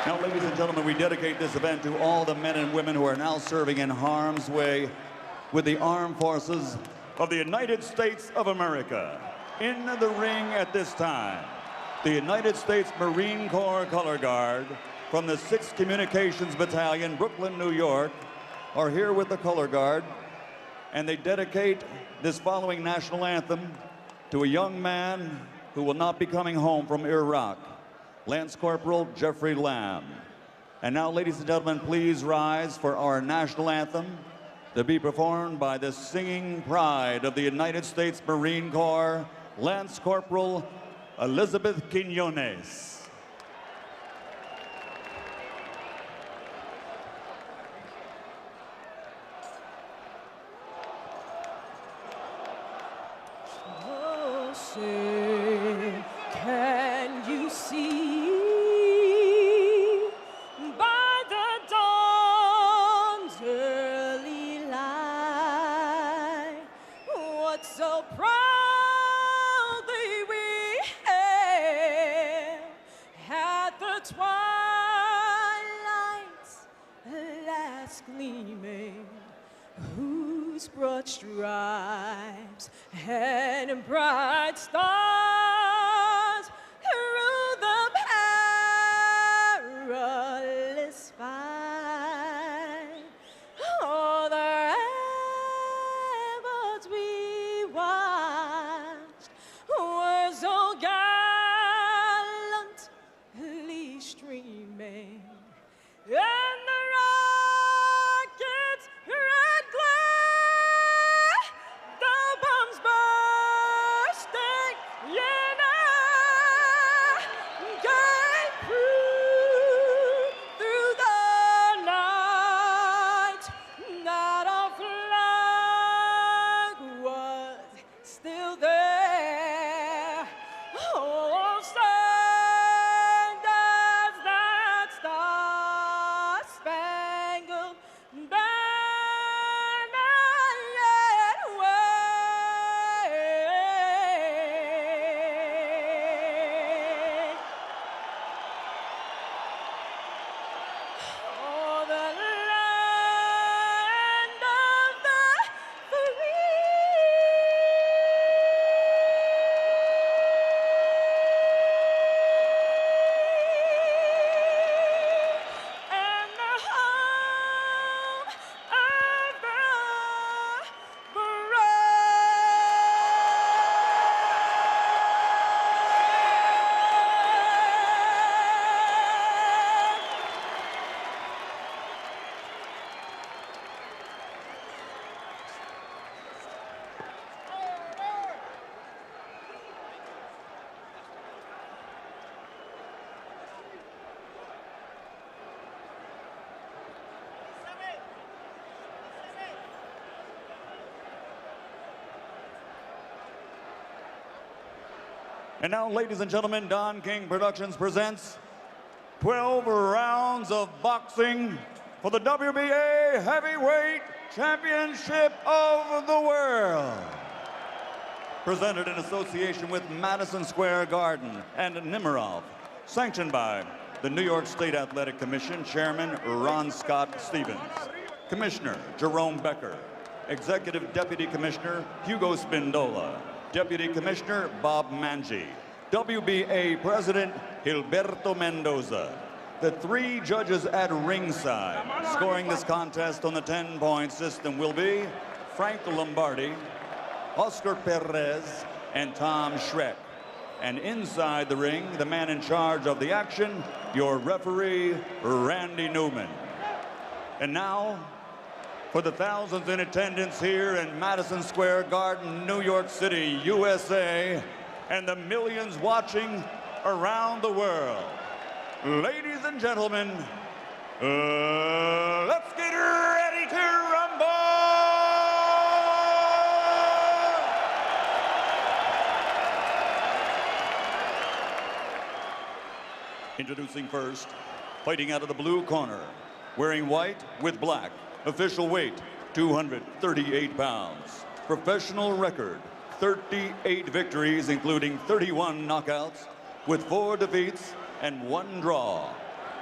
Now, ladies and gentlemen, we dedicate this event to all the men and women who are now serving in harm's way with the armed forces of the United States of America. In the ring at this time, the United States Marine Corps Color Guard from the 6th Communications Battalion, Brooklyn, New York, are here with the Color Guard, and they dedicate this following national anthem to a young man who will not be coming home from Iraq, Lance Corporal Jeffrey Lamb. And now, ladies and gentlemen, please rise for our national anthem to be performed by the singing pride of the United States Marine Corps, Lance Corporal Elizabeth Quinones. Oh, say, can you see by the dawn's early light what so proudly we hailed at the twilight's last gleaming, whose broad stripes and bright stars through the perilous fight, all the ramparts we watched were so gallantly streaming, and the rockets' red glare, the bombs bursting in air, gave proof through the night that our flag was still there. Oh, stand as that star-spangled banner yet waves. Oh, the land of the free. And the home of the And now, ladies and gentlemen, Don King Productions presents 12 rounds of boxing for the WBA Heavyweight Championship of the World. Presented in association with Madison Square Garden and Nemiroff. Sanctioned by the New York State Athletic Commission Chairman Ron Scott Stevens. Commissioner Jerome Becker. Executive Deputy Commissioner Hugo Spindola. Deputy Commissioner Bob Mangi. WBA President Gilberto Mendoza. The 3 judges at ringside scoring this contest on the 10-point system will be Frank Lombardi, Oscar Perez, and Tom Schreck. And inside the ring, the man in charge of the action, your referee, Randy Neumann. And now, for the thousands in attendance here in Madison Square Garden, New York City, USA, and the millions watching around the world. Ladies and gentlemen, let's get ready to rumble! Introducing first, fighting out of the blue corner, wearing white with black, official weight 238 pounds, professional record 38 victories including 31 knockouts with 4 defeats and 1 draw.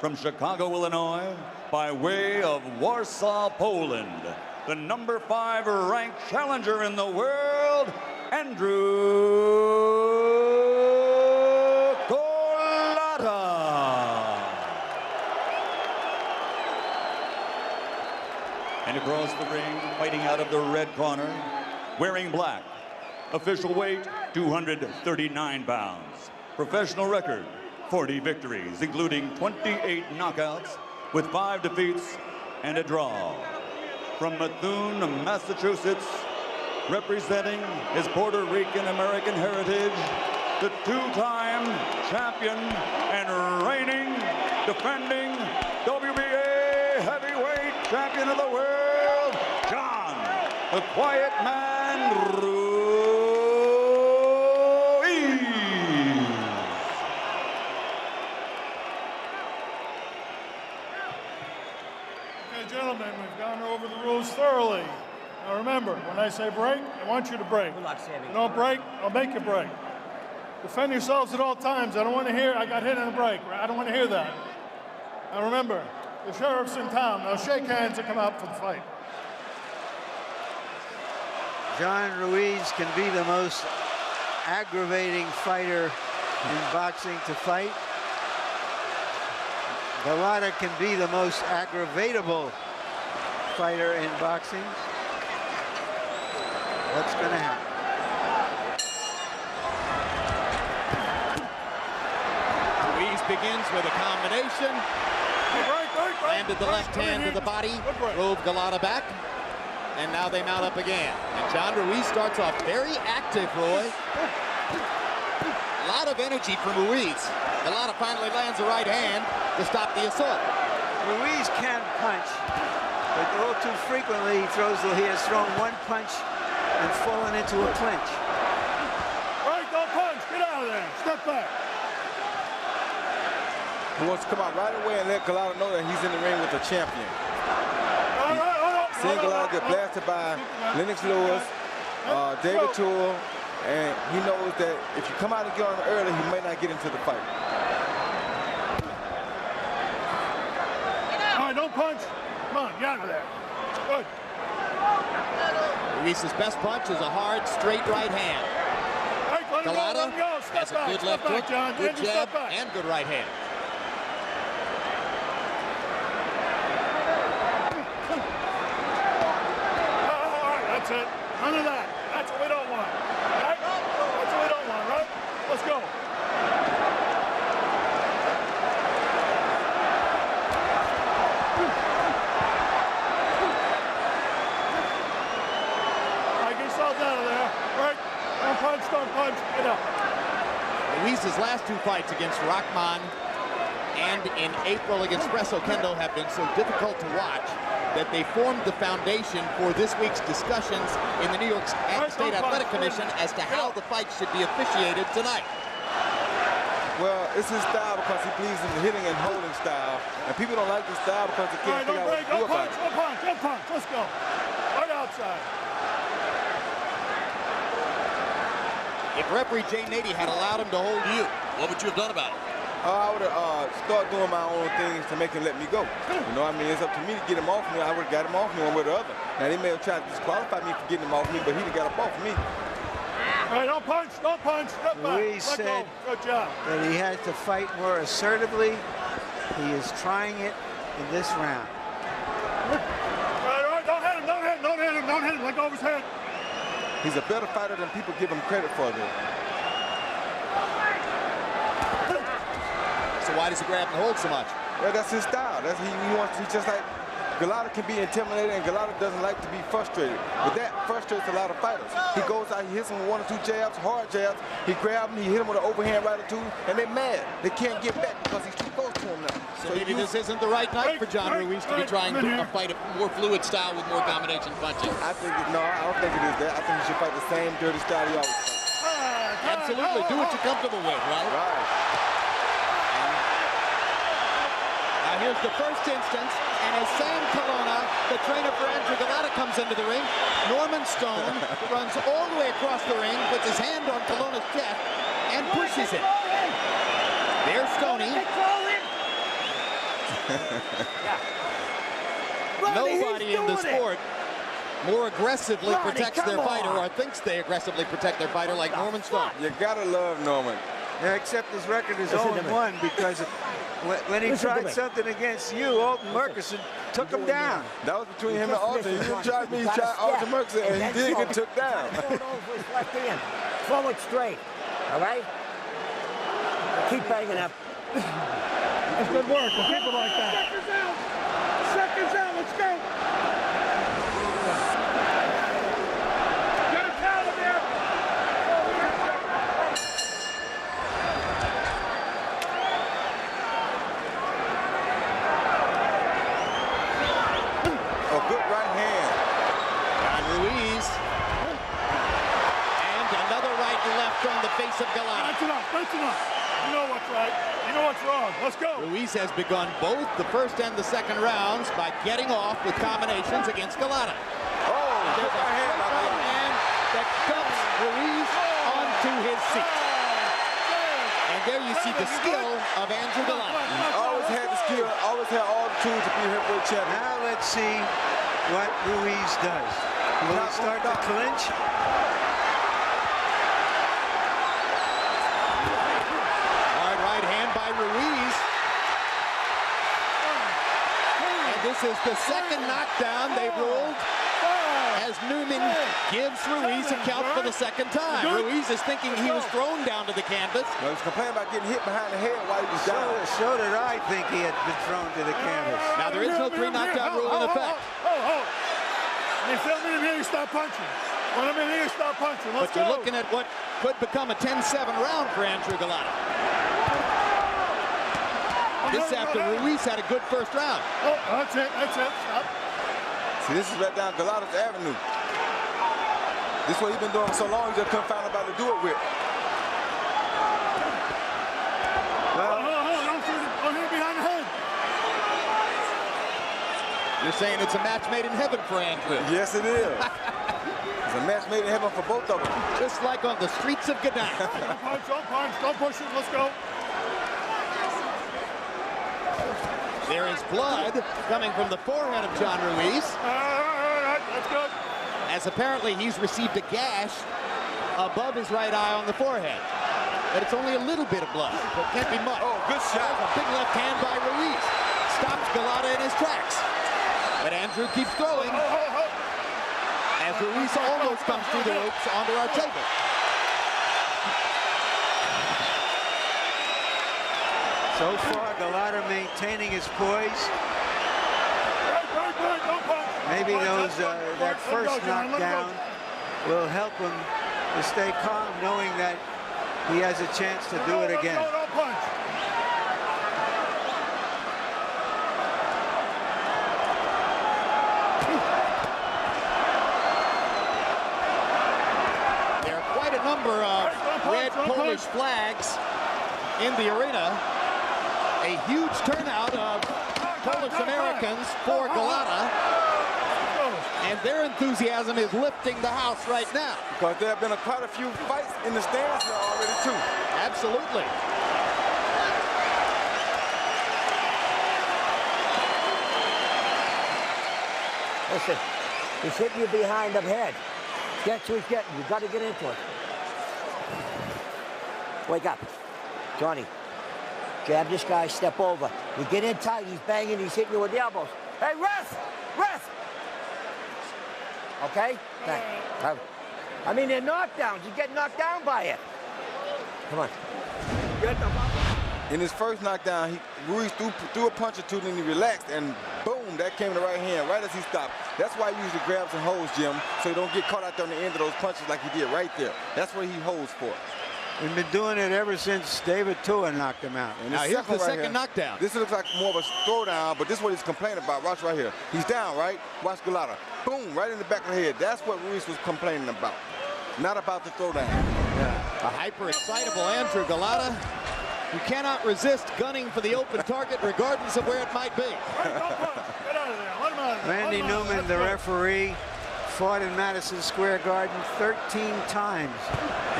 from Chicago, Illinois, by way of Warsaw, Poland, the number 5 ranked challenger in the world, Andrew Golota. And across the ring, fighting out of the red corner, wearing black, official weight 239 pounds, professional record 40 victories, including 28 knockouts with 5 defeats and a draw. From Methuen, Massachusetts, representing his Puerto Rican American heritage, the 2-time champion and reigning, defending WBA heavyweight champion of the world, John, the Quiet Man, Ruiz. Okay, gentlemen, we've gone over the rules thoroughly. Now remember, when I say break, I want you to break. You don't break, I'll make you break. Defend yourselves at all times. I don't want to hear, I got hit in a break. I don't want to hear that. Now remember, the sheriff's in town. Now shake hands and come out for the fight. John Ruiz can be the most aggravating fighter in boxing to fight. Golota can be the most aggravatable fighter in boxing. What's going to happen? Ruiz begins with a combination. Landed the left hand to the body, drove Golota back, and now they mount up again. And John Ruiz starts off very active, Roy. A lot of energy from Ruiz. Golota finally lands the right hand to stop the assault. Ruiz can punch, but all too frequently he has thrown one punch and fallen into a clinch. Right, don't punch. Get out of there. Step back. He wants to come out right away and let Golota know that he's in the ring with a champion. Seeing Golota get blasted by Lennox Lewis, David Toole, and he knows that if you come out and get on him early, he may not get into the fight. All right, don't punch. Come on, get out of there. Good. Ruiz's best punch is a hard, straight right hand. Right, let him Golota go. has a good left hook, good jab, and good right hand. That's it. None of that. That's what we don't want. Right? That's what we don't want, right? Let's go. All right, get yourselves out of there. Right? Don't punch, don't punch. Get up. Ruiz's last 2 fights against Rahman and in April against Presso Kendo have been so difficult to watch that they formed the foundation for this week's discussions in the New York State Athletic Commission as to how the fight should be officiated tonight. Well, it's his style because he believes in the hitting and holding style, and people don't like this style because they can't figure out what to do about it. Don't punch, don't punch. Let's go. Right outside. If referee Jay Nady had allowed him to hold you, what would you have done about it? I would have started doing my own things to make him let me go. You know what I mean? It's up to me to get him off me. I would have got him off me one way or the other. Now, they may have tried to disqualify me for getting him off me, but he got him off me. All right, don't punch, don't punch. Step back. Ruiz said good job. that he had to fight more assertively. He is trying it in this round. All right, don't hit him, don't hit him, don't hit him, don't hit him. Let go of his head. He's a better fighter than people give him credit for, though. So why does he grab and hold so much? Well, that's his style. That's he wants. He's just like Golota can be intimidated, and Golota doesn't like to be frustrated. But that frustrates a lot of fighters. He goes out, he hits him with 1 or 2 jabs, hard jabs. He grabs him, he hit him with an overhand right or 2, and they're mad. They can't get back because he's too close to him now. So maybe this isn't the right night for John Ruiz to be trying to fight a more fluid style with more combination punches. I think no, I don't think it is that. I think he should fight the same dirty style he always fights. Absolutely, do what you're comfortable with, right? Right. Now here's the first instance, and as Sam Colonna, the trainer for Andrew Golota, comes into the ring, Norman Stone runs all the way across the ring, puts his hand on Colonna's chest, and pushes it. There's Stoney. Nobody in the sport more aggressively protects their fighter or thinks they aggressively protect their fighter like Norman Stone. You gotta love Norman. Yeah, except his record is 0-1 because when he tried something against you, Alton Murkison took him down. That was between him and Alton. He didn't try me, he tried Alton Murkison, and he did get took down. Forward straight, all right? Keep banging up. That's good work. We'll keep it like that. Seconds out. Let's go. Get a towel there. A good right hand. On Ruiz. And another right and left on the face of Golota. That's enough. That's enough. You know what's right. You know what's wrong. Let's go. Ruiz has begun both the first and the second rounds by getting off with combinations against Golota. There's a right hand that dumps Ruiz onto his seat. And there you see the skill of Andrew Golota. Always had the skill, always had all the tools to be heavyweight champion. Now let's see what Ruiz does. Will he start to clinch? Hard right hand by Ruiz. And this is the second knockdown they've ruled as Neumann gives Ruiz a count for the second time. Ruiz is thinking he was thrown down to the canvas. He was complaining about getting hit behind the head while he was down. So did I think he had been thrown to the canvas. Now there is no 3 knockdown rule in effect. When you feel me in here, you stop punching. When I'm in here, stop punching. Let's But you're go. looking at what could become a 10-7 round for Andrew Golota. This after Ruiz had a good first round. Oh, that's it. That's it. Stop. See, this is right down Golota's avenue. This is what he's been doing for so long, he just couldn't find nobody to do it with. Don't hit behind the head. You're saying it's a match made in heaven for Andrew. Yes, it is. It's a match made in heaven for both of them. Just like on the streets of Gdańsk. Don't punch, don't push it. Let's go. There is blood coming from the forehead of John Ruiz, All right, that's good. as apparently he's received a gash above his right eye on the forehead. But it's only a little bit of blood, so it can't be much. Oh, good shot. A big left hand by Ruiz. Stops Golota in his tracks. But Andrew keeps throwing as Ruiz almost comes through the ropes onto our table. So far, Golota maintaining his poise. Maybe that first knockdown will help him to stay calm, knowing that he has a chance to do it again. Don't punch. There are quite a number of red Polish flags in the arena. A huge turnout of Polish Americans for Golota, and their enthusiasm is lifting the house right now. Because there have been quite a few fights in the stands now already, too. Absolutely. Listen, he's hitting you behind the head. That's what he's getting. You got to get into it. Wake up. Johnny. Jab this guy, step over. You get in tight, he's banging, he's hitting you with the elbows. Hey, ref! Ref! Okay? I mean, they're knockdowns. You get knocked down by it. Come on. Get the In his first knockdown, Ruiz threw a punch or two, then he relaxed, and boom, that came in the right hand, right as he stopped. That's why he usually grabs and holds, Jim, so he don't get caught out there on the end of those punches like he did right there. That's what he holds for. We've been doing it ever since David Tua knocked him out. And Now here's the second here, knockdown. This looks like more of a throwdown, but this is what he's complaining about. Watch right here. He's down, right? Watch Golota. Boom, right in the back of the head. That's what Ruiz was complaining about, not about the throwdown. A hyper-excitable Andrew Golota, who cannot resist gunning for the open target regardless of where it might be. Get out of there. Let him out of there. Randy Neumann, the referee, fought in Madison Square Garden 13 times,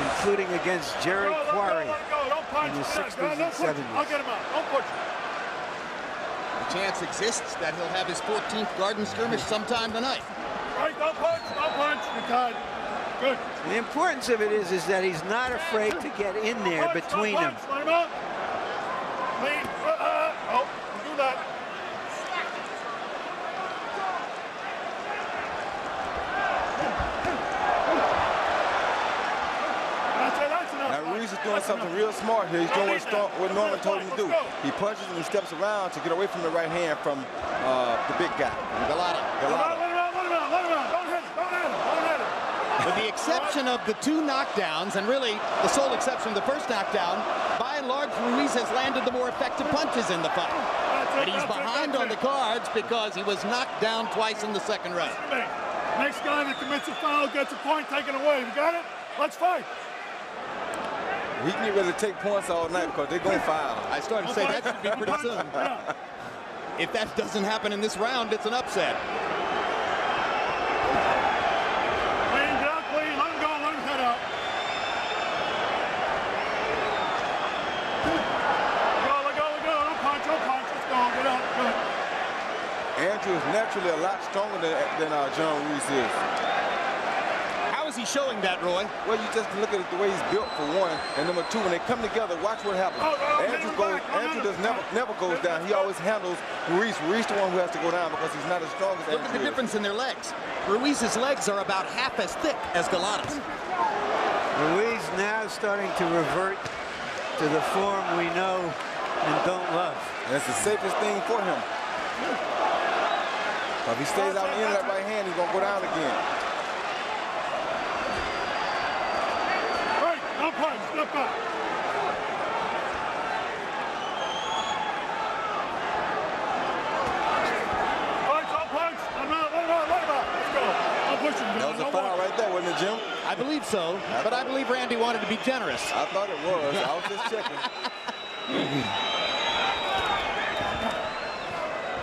including against Jerry Quarry in the 60s and 70s. I'll get him out. Don't push him. The chance exists that he'll have his 14th garden skirmish sometime tonight. Right, don't punch, you're tied. Good. The importance of it is that he's not afraid to get in there between them. Let him out. Lean. Oh, do that. Now Ruiz is doing something real smart here. He's doing what Neumann told him to do. He punches and he steps around to get away from the right hand from the big guy. Golota. Let him out. Don't hit him. With the exception of the 2 knockdowns, and really the sole exception of the first knockdown, by and large, Ruiz has landed the more effective punches in the fight. But he's behind on the cards because he was knocked down twice in the second round. Next guy that commits a foul gets a point taken away. You got it? Let's fight. He can get ready to take points all night because they're going to foul. I started to say that should be pretty soon. If that doesn't happen in this round, it's an upset. Andrew is naturally a lot stronger than John Ruiz is. How is he showing that, Roy? Well, you just look at the way he's built for one, and number two, when they come together, watch what happens. Andrew does never goes down. He always handles Ruiz. Ruiz the one who has to go down because he's not as strong as Andrew. Look at the difference in their legs. Ruiz's legs are about half as thick as Golota's. Ruiz now starting to revert to the form we know and don't love. That's the safest thing for him. If he stays out in that right hand, he's going to go down again. Right, no punch, step back. Punch. Let him out. Let's go. I'll push him. That was a foul right there, wasn't it, Jim? I believe so, but I believe Randy wanted to be generous. I thought it was. I was just checking.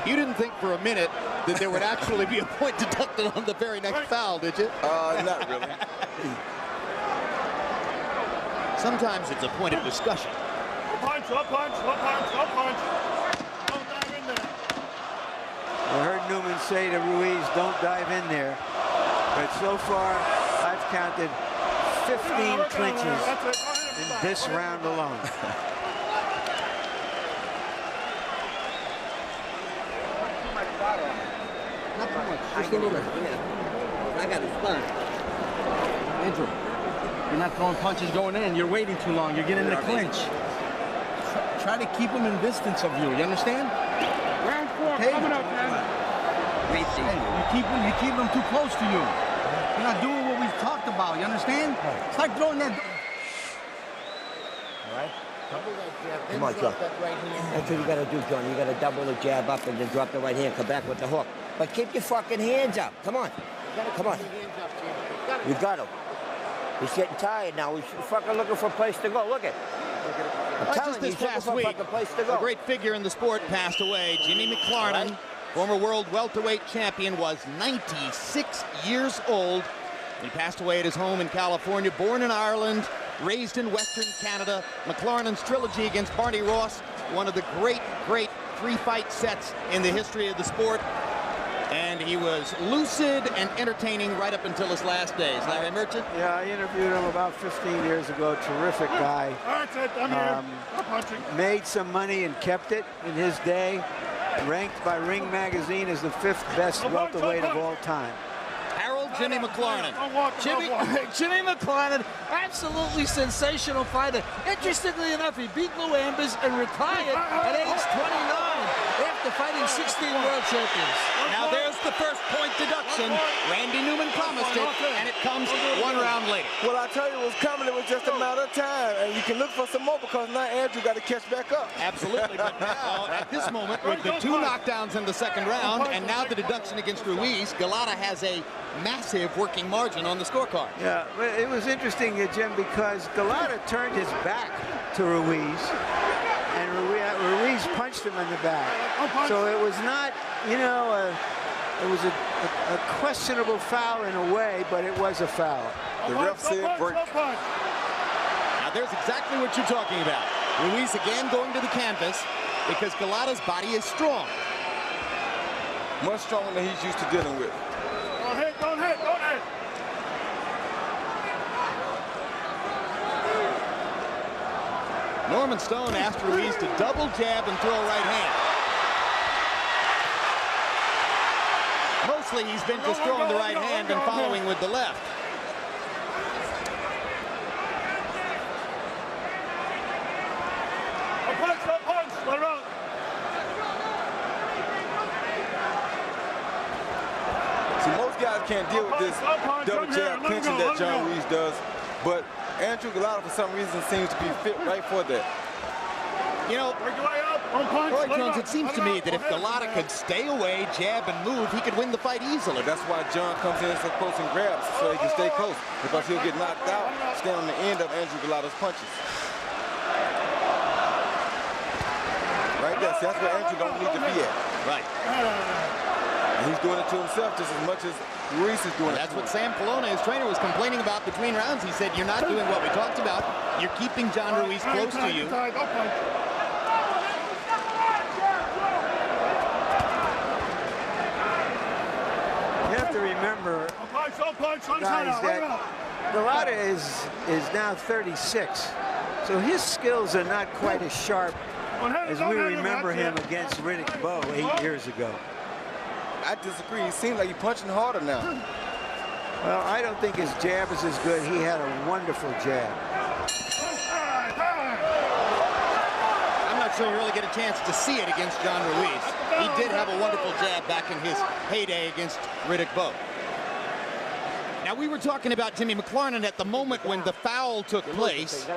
You didn't think for a minute that there would actually be a point deducted on the very next foul, did you? Not really. Sometimes it's a point of discussion. Punch. Don't dive in there. I heard Neumann say to Ruiz, don't dive in there. But so far, I've counted 15 clinches in this round alone. Not too much, just a little bit. I got a stun. Andrew, you're not throwing punches going in. You're waiting too long. You're getting in the clinch. Try to keep him in distance of you. You understand? Round 4 coming up, man. Hey, you keep them too close to you. You're not doing what we've talked about. You understand? Start throwing that. All right. Come on, John. That's what you got to do, John. You got to double the jab up and then drop the right hand. Come back with the hook. But keep your fucking hands up. Come on. Come on. You got him. He's getting tired now. He's fucking looking for a place to go. Look at. Just this past week, a great figure in the sport passed away. Jimmy McLarnin, former world welterweight champion, was 96 years old. He passed away at his home in California, born in Ireland, raised in Western Canada. McLarnin's trilogy against Barney Ross, one of the great 3-fight sets in the history of the sport. And he was lucid and entertaining right up until his last days. Larry Merchant? Yeah, I interviewed him about 15 years ago. Terrific guy. That's it. I'm here. Made some money and kept it in his day. Ranked by Ring Magazine as the 5th best welterweight of all time. Jimmy McLarnin. Jimmy McLarnin, absolutely sensational fighter. Interestingly enough, he beat Lou Ambers and retired at age 29 after fighting 16 world champions. Now there's the first point deduction. Randy Neumann promised it, and it comes 1 round later. Well, I tell you, it was coming. It was just a matter of time, and you can look for some more because now Andrew got to catch back up. Absolutely, but now at this moment, with the 2 knockdowns in the second round, and now the deduction against Ruiz, Golota has a massive working margin on the scorecard. Yeah, but it was interesting, Jim, because Golota turned his back to Ruiz, and Ruiz punched him in the back. So it was not, you know, it was a questionable foul in a way, but it was a foul. The ref said break. Now there's exactly what you're talking about. Ruiz again going to the canvas because Golota's body is strong. much stronger than he's used to dealing with. Don't hit, don't hit, don't hit. Norman Stone asked Ruiz to double jab and throw a right hand. Mostly he's been just throwing the right hand and following with the left. A punch, let him out. See, most guys can't deal with this double jab clinching that John Ruiz does, but Andrew Golota, for some reason, seems to be fit right for that. You know, Roy Jones, it seems to me that if Golota could stay away, jab, and move, he could win the fight easily. That's why John comes in so close and grabs, so he can stay close, because he'll get knocked out, stand on the end of Andrew Golota's punches. Right there, see, that's where Andrew don't need to be at. Right. And he's doing it to himself just as much as Ruiz is doing it. That's what Sam Colonna, his trainer, was complaining about between rounds. He said, you're not doing what we talked about. You're keeping John Ruiz close to you. You have to remember, guys, that Golota is now 36, so his skills are not quite as sharp as we remember him against Riddick Bowe 8 years ago. I disagree. He seems like he's punching harder now. Well, I don't think his jab is as good. He had a wonderful jab. I'm not sure you really get a chance to see it against John Ruiz. He did have a wonderful jab back in his heyday against Riddick Bowe. Now, we were talking about Jimmy McLarnin at the moment when the foul took place.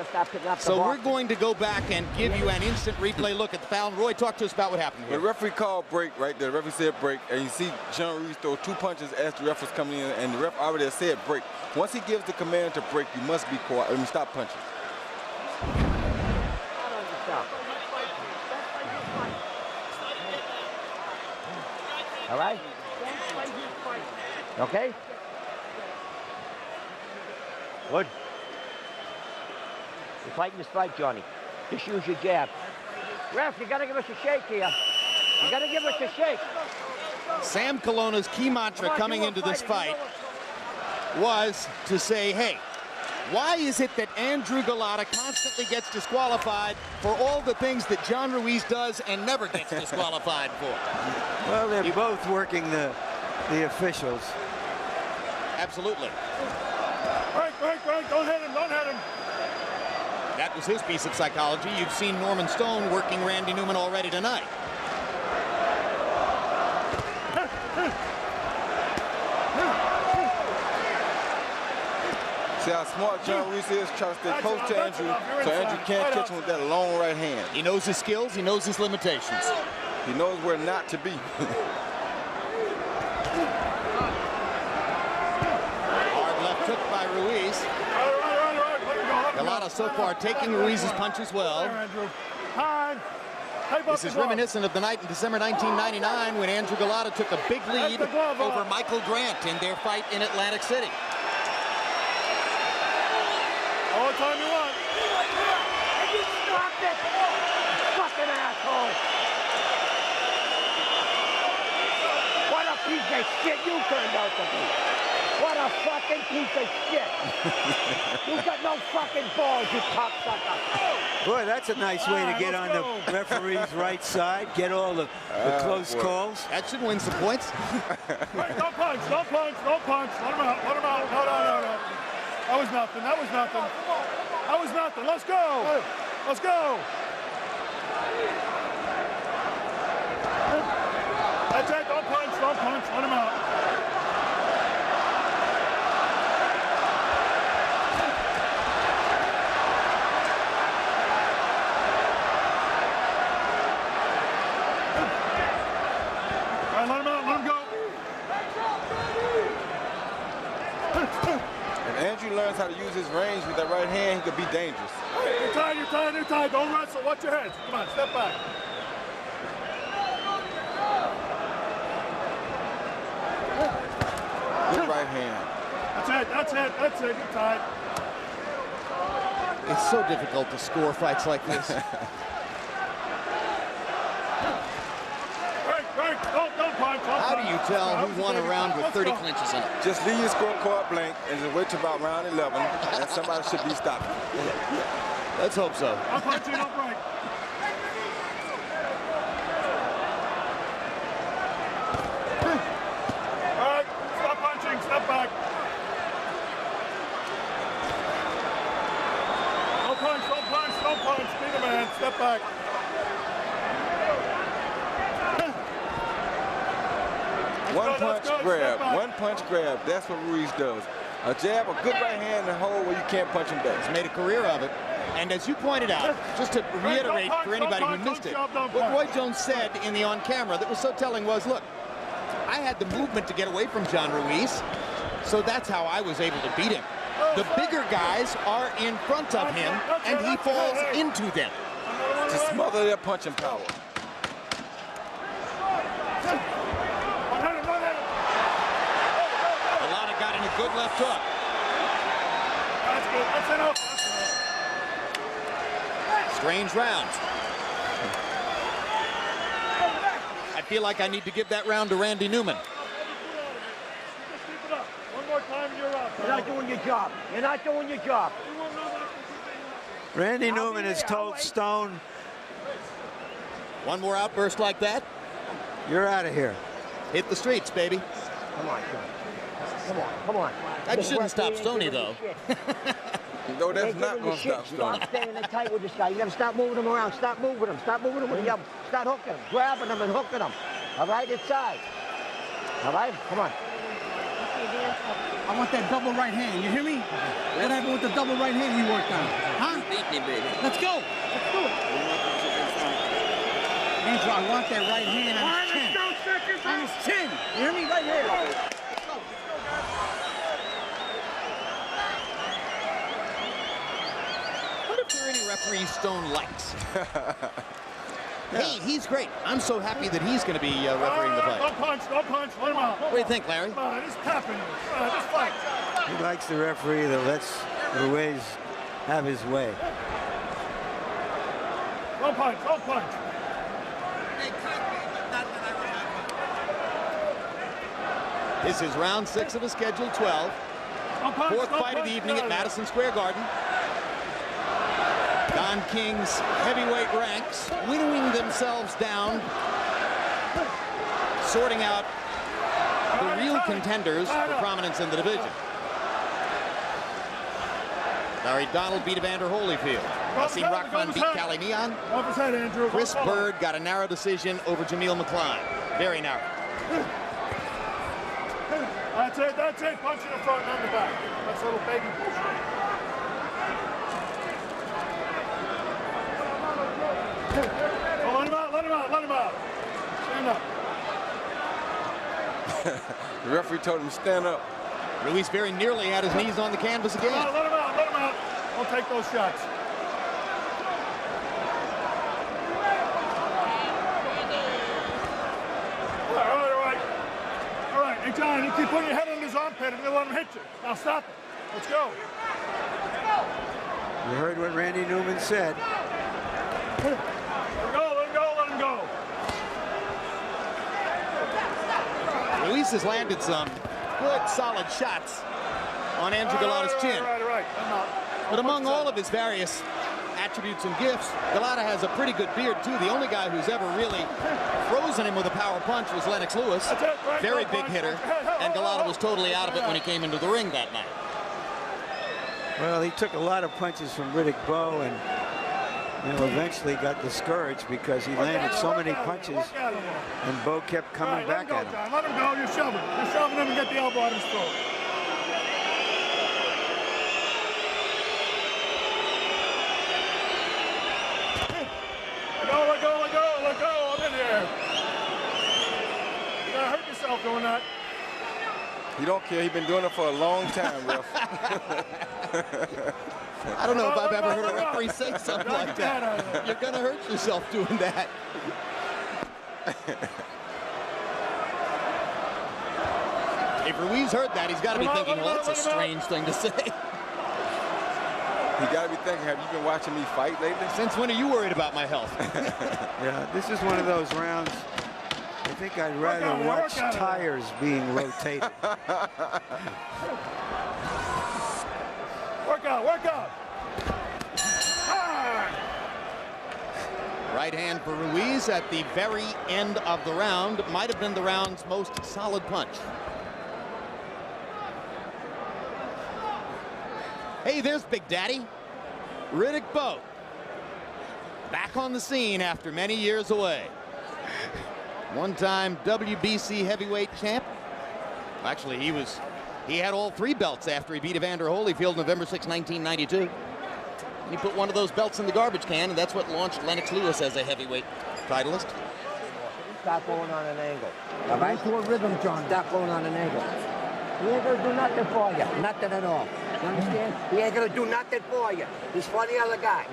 So we're going to go back and give you an instant replay look at the foul. Roy, talk to us about what happened here. The referee called break right there. The referee said break, and you see John Ruiz throw 2 punches as the ref was coming in, and the ref already said break. Once he gives the command to break, you must be quiet. I mean, stop punching. All right? Okay? Good. You're fighting this fight, Johnny. Just use your jab. Ref, you gotta give us a shake here. You gotta give us a shake. Sam Colonna's key mantra coming into this fight was to say, hey, why is it that Andrew Golota constantly gets disqualified for all the things that John Ruiz does and never gets disqualified for? Well, they're both working the officials. Absolutely. Break, don't hit him, don't hit him. That was his piece of psychology. You've seen Norman Stone working Randy Neumann already tonight. See how smart John Ruiz is, trying to stay close to Andrew, so Andrew can't catch him with that long right hand. He knows his skills, he knows his limitations. He knows where not to be. Hard left hook by Ruiz. Golota so far taking Ruiz's punches well. This is reminiscent of the night in December 1999 when Andrew Golota took a big lead over Michael Grant in their fight in Atlantic City. All the time you want. You stopped it! Fucking asshole! What a piece of shit you turned out to be! What a fucking piece of shit! You got no fucking balls, you cocksucker! Boy, that's a nice way to get on the referee's right side, get all the close calls. That should win some points. Right, no punch, no punch, no punch. Let him out, let him out. No. That was nothing, that was nothing. That was nothing, let's go. Let's go. That's it, don't punch, let him out. All right, let him out, let him go. If Andrew learns how to use his range with that right hand, he could be dangerous. You're tired. Don't wrestle. Watch your head. Come on, step back. Good right hand. That's it. You're tied. It's so difficult to score fights like this. Break. Don't punch. How do tell who won a round with 30 clinches in it. Just leave your scorecard blank and just wait till about round 11, and somebody should be stopping. Let's hope so. I'll punch you, don't break. All right, stop punching, step back. Don't punch, don't punch, don't punch. Be the man, step back. One punch grab. That's what Ruiz does. A jab, a good right hand in the hole where you can't punch him back. He's made a career of it. And as you pointed out, just to reiterate for anybody who missed it, what Roy Jones said in the on-camera that was so telling was, look, I had the movement to get away from John Ruiz, so that's how I was able to beat him. The bigger guys are in front of him, and he falls into them. To smother their punching power. Golota got in a good left hook. That's good, that's enough. Strange round. I feel like I need to give that round to Randy Neumann. Just keep it up. One more time and you're out. You're not doing your job. You're not doing your job. Randy Neumann has told Stone, One more outburst like that, you're out of here. hit the streets, baby. Come on, come on. That shouldn't stop Stoney, though. No, that's not going to stop Stoney. Stop staying tight with this guy. You got to stop moving him around. Stop moving him. Stop moving him with the elbow. Start hooking him. Grabbing him and hooking him. All right, inside. All right, come on. I want that double right hand. You hear me? What happened with the double right hand he worked on? Huh? Let's go. Let's do it. Andrew, I want that right hand on his chin. On his chin. You hear me? Right here. Let's go. What if there are any referees Stone likes? Hey, he's great. I'm so happy that he's going to be refereeing the fight. Don't punch, let him out. What do you think, Larry? Come on, just tapping. Just fight. He likes the referee that lets Ruiz have his way. Don't punch, don't punch. This is round 6 of the scheduled 12. Don't punch, Fourth don't fight of punch. the evening at Madison Square Garden. Don King's heavyweight ranks winnowing themselves down, sorting out the real contenders for prominence in the division. Larry Donald beat Evander Holyfield. Nassim Rahman beat Cali Neon. Off his head, Andrew. Chris Bird got a narrow decision over Jameel McCline. Very narrow. That's it, that's it. Punch in the front and on the back. That's a little baby push. Oh, let him out, let him out, let him out. Stand up. The referee told him to stand up. Ruiz very nearly had his knees on the canvas again. Let him out, let him out. Don't take those shots. All right. Hey, John, you keep putting your head on his armpit and you'll let him hit you. Now stop it. Let's go. You heard what Randy Neumann said. Let him go, let him go, let him go. Ruiz has landed some good, solid shots on Andrew Golota's chin. All right. But among all of his various attributes and gifts, Golota has a pretty good beard, too. The only guy who's ever really frozen him with a power punch was Lennox Lewis. Very big hitter. And Golota was totally out of it when he came into the ring that night. Well, he took a lot of punches from Riddick Bowe and eventually got discouraged because he landed so many punches and Bowe kept coming back at him. Let him go, you're shoving. You're shoving him and get the elbow out of his throat. Let go, I'm in here. You're gonna hurt yourself doing that. He don't care, he's been doing it for a long time, ref. I don't know if I've ever heard a referee say something like that. You're gonna hurt yourself doing that. If Ruiz heard that, he's got to be thinking, well, that's a strange thing to say. He got to be thinking, have you been watching me fight lately? Since when are you worried about my health? Yeah, this is one of those rounds I think I'd rather watch tires being rotated. Work out, work out. Right hand for Ruiz at the very end of the round. Might have been the round's most solid punch. Hey, there's Big Daddy. Riddick Bowe. Back on the scene after many years away. One-time WBC heavyweight champ. Actually, he had all 3 belts after he beat Evander Holyfield November 6, 1992. He put one of those belts in the garbage can, and that's what launched Lennox Lewis as a heavyweight titleist. Stop going on an angle. All right? To a rhythm, John. Stop going on an angle. He ain't gonna do nothing for you. Nothing at all. You understand? He ain't gonna do nothing for you. He's for the other guy.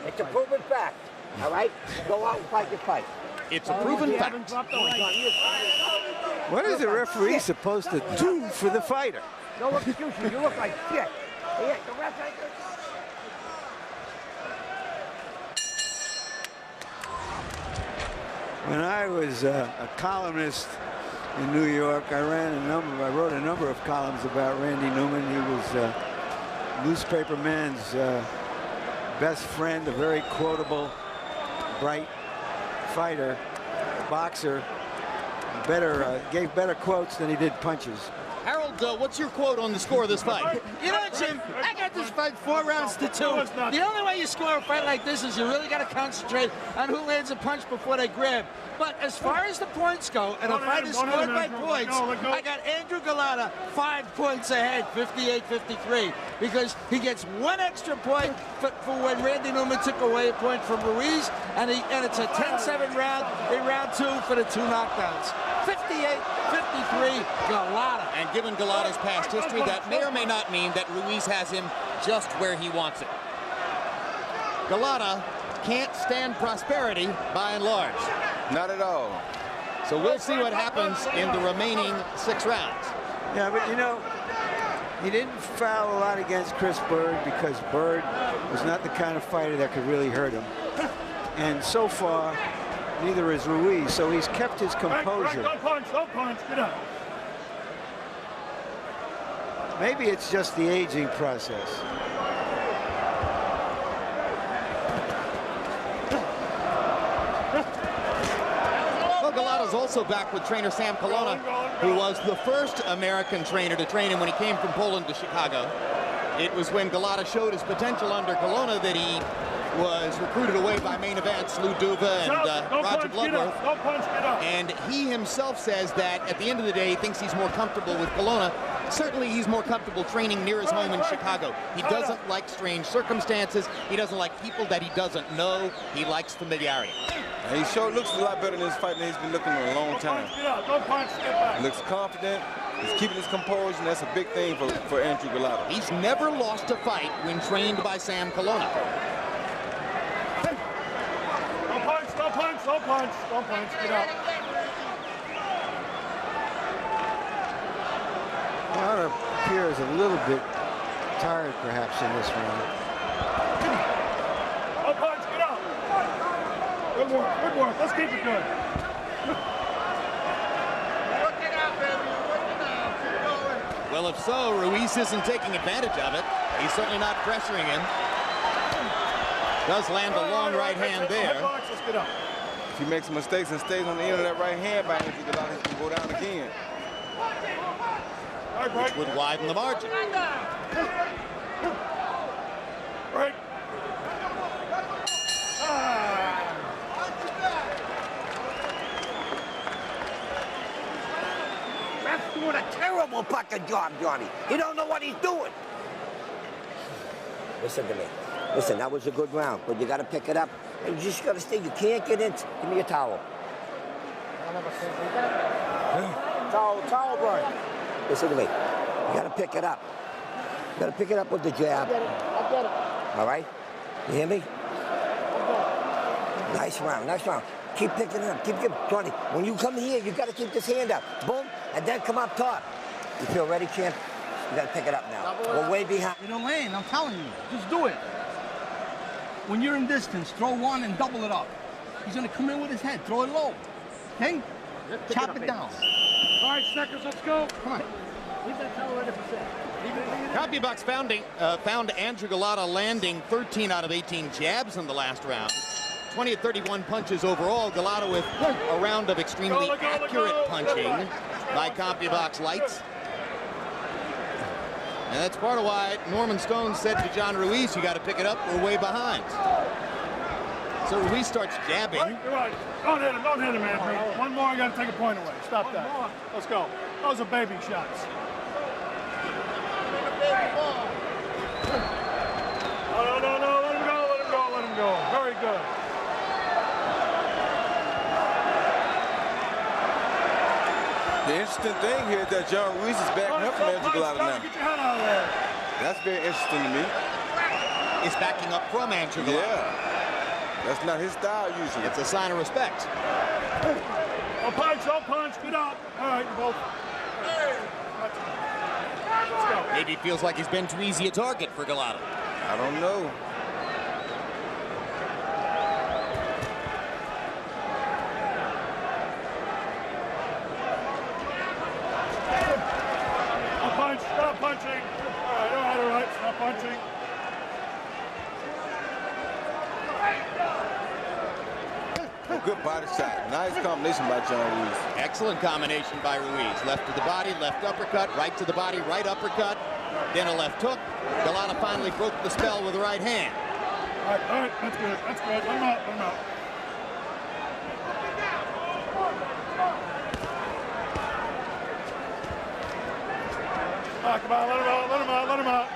It's a proven fact. All right? Go out and fight your fight. It's a proven fact. What is the referee supposed to do for the fighter? No excuses. You look like shit. Yeah, the ref ain't gonna... When I was a columnist in New York, I wrote a number of columns about Randy Neumann. He was newspaper man's best friend, a very quotable, bright fighter, boxer, gave better quotes than he did punches. Harold, what's your quote on the score of this fight? You know, Jim, I got this fight 4 rounds to 2. The only way you score a fight like this is you really got to concentrate on who lands a punch before they grab. But as far as the points go, and a fight is scored by points, I got Andrew Golota 5 points ahead, 58-53, because he gets 1 extra point for when Randy Neumann took away a point from Ruiz, and it's a 10-7 round in round 2 for the 2 knockdowns. 58-53, Golota. And given Golota's past history, that may or may not mean that Ruiz has him just where he wants it. Golota can't stand prosperity by and large. Not at all. So we'll see what happens in the remaining 6 rounds. Yeah, but you know, he didn't foul a lot against Chris Bird because Bird was not the kind of fighter that could really hurt him. And so far, neither is Ruiz, so he's kept his composure. Don't punch, get up. Maybe it's just the aging process. Well, Golota's also back with trainer Sam Colonna, who was the first American trainer to train him when he came from Poland to Chicago. It was when Golota showed his potential under Colonna that he was recruited away by main events Lou Duva and Roger Bloodworth. And he himself says that at the end of the day, he thinks he's more comfortable with Colonna. Certainly, he's more comfortable training near his home in Chicago. He doesn't like strange circumstances. He doesn't like people that he doesn't know. He likes familiarity. And he sure looks a lot better in this fight than he's been looking in a long time. He looks confident. He's keeping his composure, and that's a big thing for Andrew Golota. He's never lost a fight when trained by Sam Colonna. Don't punch, get out. Golota appears a little bit tired, perhaps, in this round. Don't punch, get out. Good work, let's keep it good. Well, if so, Ruiz isn't taking advantage of it. He's certainly not pressuring him. Does land a long right hand there. Let's get up. If he makes some mistakes and stays on the end of that right hand by Andrew Golota, he can go down again. Which would widen the margin. Right. Ref's doing a terrible fucking job, Johnny. He don't know what he's doing. Listen to me. Listen, that was a good round, but you got to pick it up. And you just got to stay. You can't get in. Give me a towel. Towel, Brian. Listen to me. You got to pick it up. You got to pick it up with the jab. I get it. All right? You hear me? Nice round. Keep picking it up. Keep Johnny, when you come here, you got to keep this hand up. Boom, and then come up top. You feel ready, champ? You got to pick it up now. We're way behind. It'll land, I'm telling you. Just do it. When you're in distance, throw one and double it up. He's going to come in with his head. Throw it low. Okay? Chop it down. All right, Snickers, let's go. Come on. Leave that towel ready for set. Copybox found Andrew Golota landing 13 out of 18 jabs in the last round. 20 of 31 punches overall. Golota with a round of extremely accurate punching by Copybox lights. And that's part of why Norman Stone said to John Ruiz, you got to pick it up, we're way behind. So Ruiz starts jabbing. You're right. Don't hit him, Andrew. One more, I got to take a point away. Stop that. Let's go. Those are baby shots. No, let him go. Very good. The interesting thing here is that John Ruiz is backing up from Andrew Golota now. Get your head out of there. That's very interesting to me. Is backing up from Andrew Golota. Yeah. That's not his style usually. It's a sign of respect. Don't punch. Get out. All right, you both. Let's go. Maybe he feels like he's been too easy a target for Golota. I don't know. Stop punching. All right. Stop punching. A good body shot. Nice combination by John Ruiz. Excellent combination by Ruiz. Left to the body, left uppercut, right to the body, right uppercut, then a left hook. Golota finally broke the spell with the right hand. All right. That's good. Let him out. Come on, let him out.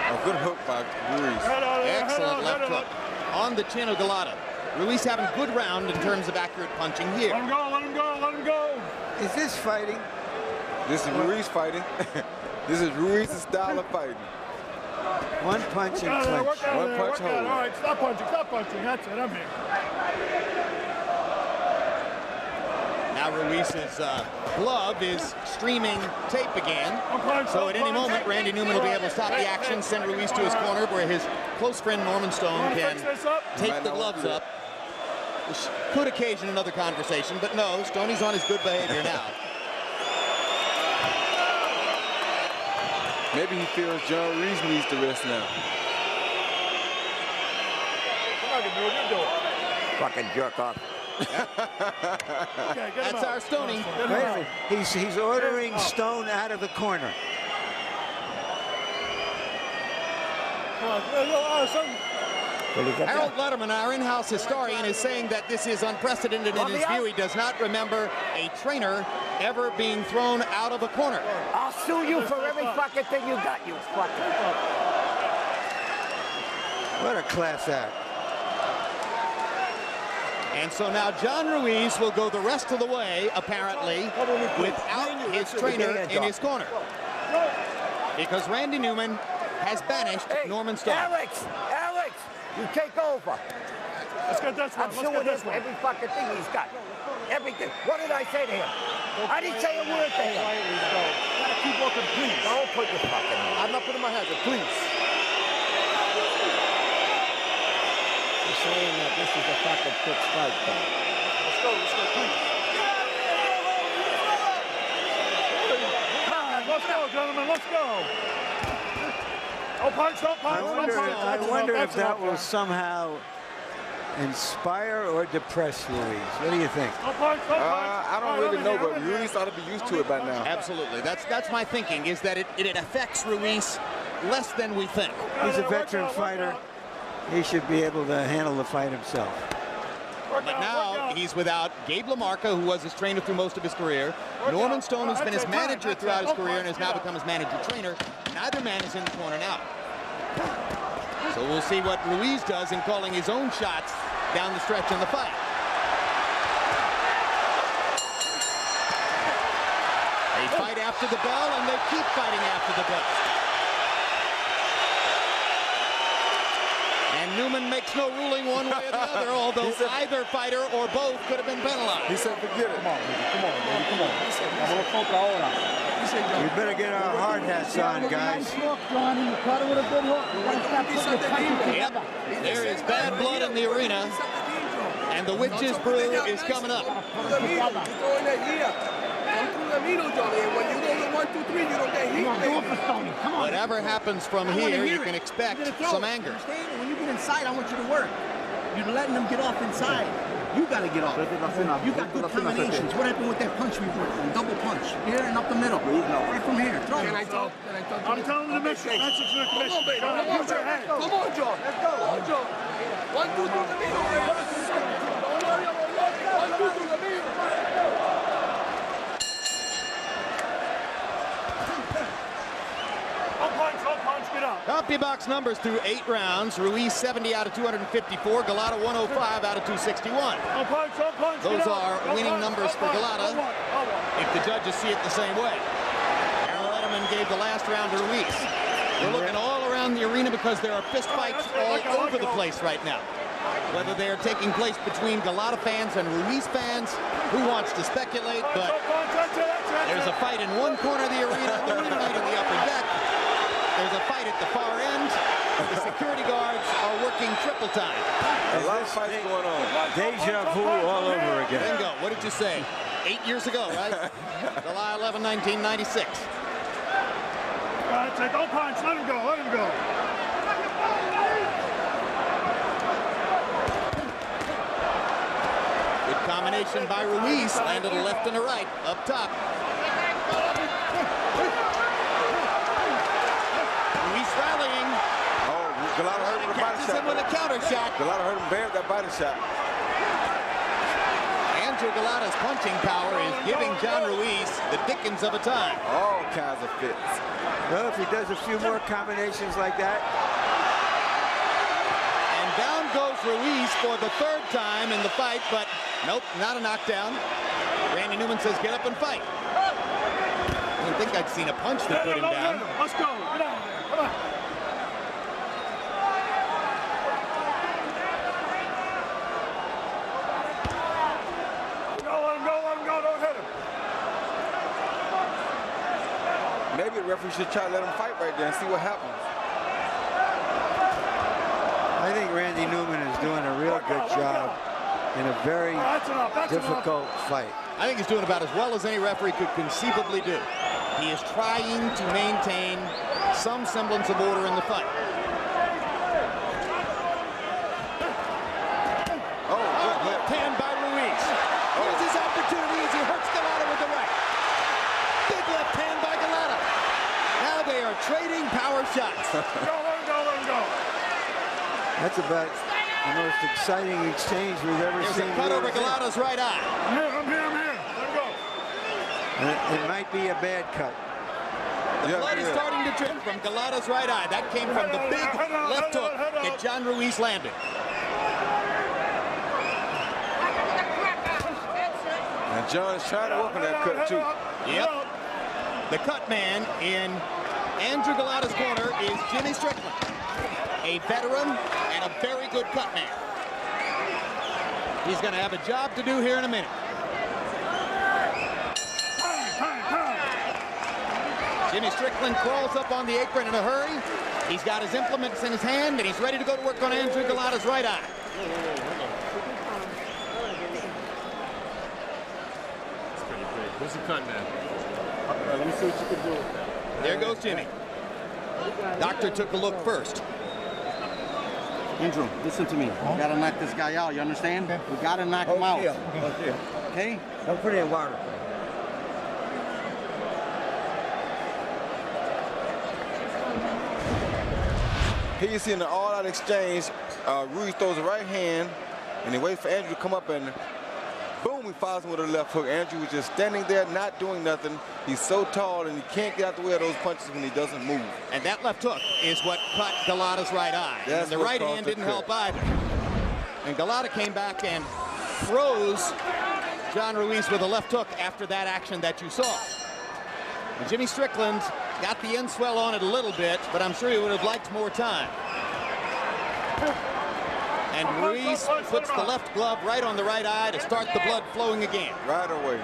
A good hook by Ruiz. Excellent left hook on the chin of Golota. Ruiz having a good round in terms of accurate punching here. Let him go. Is this fighting? This is Ruiz fighting. This is Ruiz's style of fighting. One punch and clinch. One punch hold. All right, stop punching. That's it, I'm here. Now Ruiz's glove is streaming tape again. So at any moment, Randy Neumann will be able to stop the action, send Ruiz to his corner where his close friend Norman Stone can take the gloves up. Which could occasion another conversation, but no, Stoney's on his good behavior now. Maybe he feels John Ruiz needs to rest now. Fucking jerk off. That's our Stoney. He's ordering Stone out of the corner. Harold Letterman, our in-house historian, is saying that this is unprecedented in his view. He does not remember a trainer ever being thrown out of a corner. I'll sue you for every fucking thing you got, you fucker. What a class act. And so now John Ruiz will go the rest of the way, apparently, without his trainer in his corner. Because Randy Neumann has banished Norman Stone. Alex, you take over. Let's get this one. I'm suing him for every fucking thing he's got. Everything. What did I say to him? I didn't say a word to him. Keep walking, please. Don't put your fucking hand. I'm not putting my hands up, please. You're saying that this is a fucking fixed fight, though. Let's go, please. Let's go, gentlemen, let's go. I wonder if that will somehow inspire or depress Ruiz. What do you think? I don't really know, but Ruiz ought to be used to it by now. Absolutely. That's my thinking, is that it affects Ruiz less than we think. He's a veteran fighter. He should be able to handle the fight himself. But now he's without Gabe LaMarca, who was his trainer through most of his career. Norman Stone, who's been his manager throughout his career and has now become his manager-trainer. Neither man is in the corner now. So we'll see what Ruiz does in calling his own shots down the stretch in the fight. They fight after the bell, and they keep fighting after the bell. And Neumann makes no ruling one way or the other, although either fighter or both could have been penalized. He said, forget it. Come on, baby. Come on, baby. Come on. Vámonos contra ahora. We better get our hard hats on, guys. Yep, there is bad blood in the arena, and the witch's brew is coming up. Whatever happens from here, you can expect some anger. When you get inside, I want you to work. You're letting them get off inside. You got to get off. You got good combinations. What happened with that punch we worked on? Double punch. Here and up the middle. Right from here. Throw it. I'm telling the mission. That's what you're commission. Use your head. Come on, Joe. Let's go. Come on, Joe. 1, 2, 3, the middle. Don't worry about that. 1, 2, 3, the middle. Get up. CompuBox numbers through 8 rounds. Ruiz 70 out of 254. Golota 105 out of 261. Those are winning numbers for Golota if the judges see it the same way. Anthem gave the last round to Ruiz. We're looking all around the arena because there are fist fights all over the place right now. Whether they are taking place between Golota fans and Ruiz fans, who wants to speculate, but there's a fight in one corner of the arena, the ring light in the upper deck. There's a fight at the far end. The security guards are working triple time. A lot of fights going on. Deja vu all over again. Bingo. What did you say? 8 years ago, right? July 11, 1996. Don't punch. Let him go. Let him go. Good combination by Ruiz. Landed a left and a right up top. Rallying. Oh, Golota hurt him with a body shot. With a counter shot. Golota hurt him bad with that body shot. Andrew Golota's punching power is giving John Ruiz the dickens of a time. All kinds of fits. Well, if he does a few more combinations like that. And down goes Ruiz for the 3rd time in the fight, but nope, not a knockdown. Randy Neumann says, get up and fight. I didn't think I'd seen a punch that put him down. Let's go. Get out of there. Come on. Let him go. Don't hit him. Maybe the referee should try to let him fight right there and see what happens. I think Randy Neumann is doing a real good job in a very difficult fight. I think he's doing about as well as any referee could conceivably do. He is trying to maintain some semblance of order in the fight. Oh, good left hand by Ruiz. Here's his opportunity as he hurts Golota with the right. Big left hand by Golota. Now they are trading power shots. Let him go. That's about the most exciting exchange we've ever seen. There's a cut over Golota's right eye. I'm here. Let him go. It might be a bad cut. The blood is starting to drip from Golota's right eye. That came from the big left hook that John Ruiz landed. And John is trying to work on that cut too. Yep. The cut man in Andrew Golota's corner is Jimmy Strickland, a veteran and a very good cut man. He's going to have a job to do here in a minute. Jimmy Strickland crawls up on the apron in a hurry. He's got his implements in his hand, and he's ready to go to work on Andrew Golota's right eye. That's pretty great. Who's the cut man? Let me see what you can do with that. There goes Jimmy. Doctor took a look first. Andrew, listen to me. We gotta knock this guy out, you understand? We gotta knock him out. Okay? Don't put it in water. Here you see in the all-out exchange, Ruiz throws the right hand, and he waits for Andrew to come up, and boom, he follows him with a left hook. Andrew was just standing there, not doing nothing. He's so tall, and he can't get out the way of those punches when he doesn't move. And that left hook is what cut Golota's right eye. And the right hand didn't help either. And Golota came back and froze John Ruiz with a left hook after that action that you saw. And Jimmy Strickland got the end swell on it a little bit, but I'm sure he would have liked more time. And Ruiz puts the left glove right on the right eye to start the blood flowing again. Right away.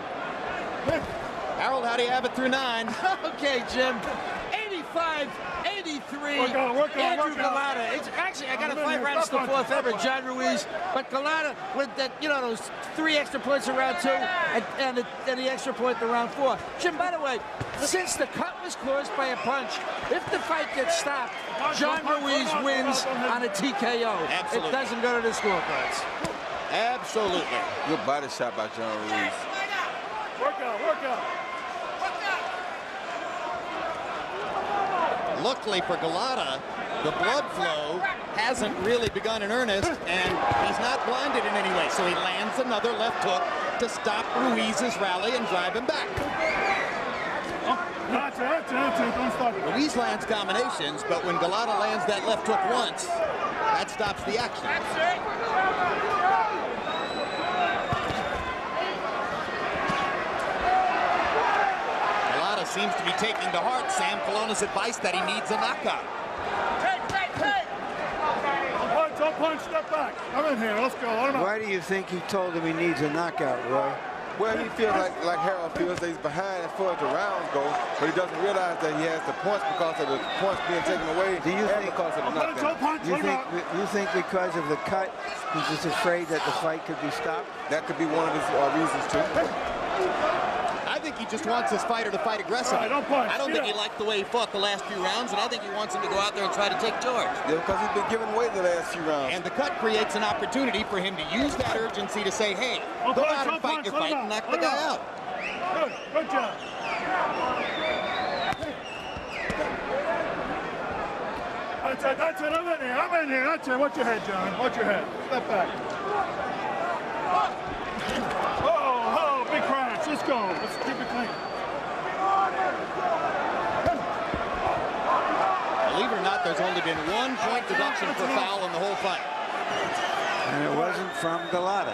Harold, how do you have it through 9? Okay, Jim. 85-83. Andrew Golota. It's actually, I got to fight rounds to the 4th ever, John Ruiz. But Golota with that, you know, those 3 extra points in round 2 and the extra point in round 4. Jim, by the way, since the cut was caused by a punch, if the fight gets stopped, John Ruiz wins on a TKO. Absolutely. It doesn't go to the scorecards. Absolutely. Good body shot by John Ruiz. Work out. Luckily for Golota, the blood flow hasn't really begun in earnest, and he's not blinded in any way. So he lands another left hook to stop Ruiz's rally and drive him back. That's it. Don't stop it. Ruiz lands combinations, but when Golota lands that left hook once, that stops the action. Golota seems to be taking to heart Sam Colonna's advice that he needs a knockout. Don't punch, step back. I'm in here, let's go. Why do you think he told him he needs a knockout, Roy? Well, he feels like Harold feels that he's behind as far as the rounds go, but he doesn't realize that he has the points because of the points being taken away and because of the knockdown. You think because of the cut, he's just afraid that the fight could be stopped? That could be one of his reasons, too. I think he just wants his fighter to fight aggressively. Right, don't punch. I don't think he liked the way he fought the last few rounds, and I think he wants him to go out there and try to take charge. Yeah, because he's been giving away the last few rounds. And the cut creates an opportunity for him to use that urgency to say, hey, go out and fight your fight and knock the guy out. Good job. That's it. I'm in here. That's it. Watch your head, John. Watch your head. Step back. Oh, big crash. Let's go. Let's keep it clean. Believe it or not, there's only been 1 point deduction for foul in the whole fight. And it wasn't from Golota.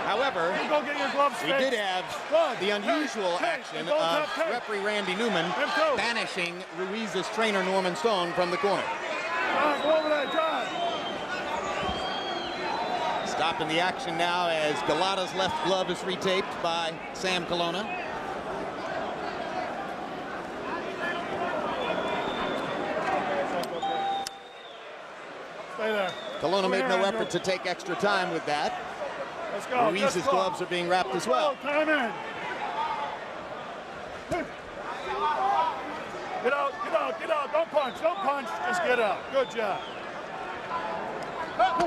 However, go get your gloves we did have the unusual action of referee Randy Neumann banishing Ruiz's trainer Norman Stone from the corner. Go over there, John. Stopping the action now as Golota's left glove is retaped by Sam Colonna. Stay there. Colonna made no effort to take extra time with that. Let's go. Ruiz's gloves are being wrapped as well. Time in. Get out. Don't punch. Just get out. Good job. Don't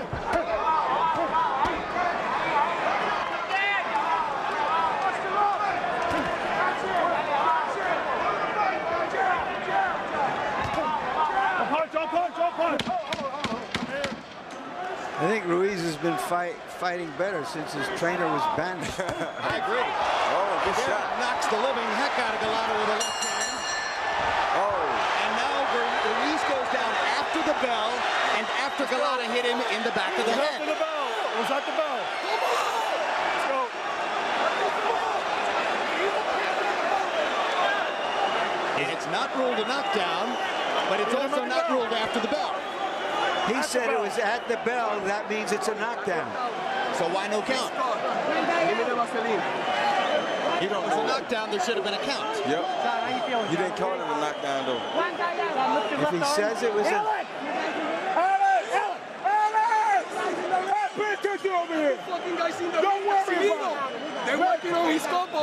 punch. I think Ruiz has been fighting better since his trainer was banished. I agree. Oh, good shot. Knocks the living heck out of Golota with a left hand. Oh. And now Ruiz goes down after the bell and after Golota hit him in the back of the head. After the bell. It was at the bell. Let's go. It's not ruled a knockdown, but it's also not ruled after the bell. He said it was at the bell. That means it's a knockdown. So why no count? If it was a knockdown, there should have been a count. Yep. You didn't call it a knockdown, though. If he says it was a...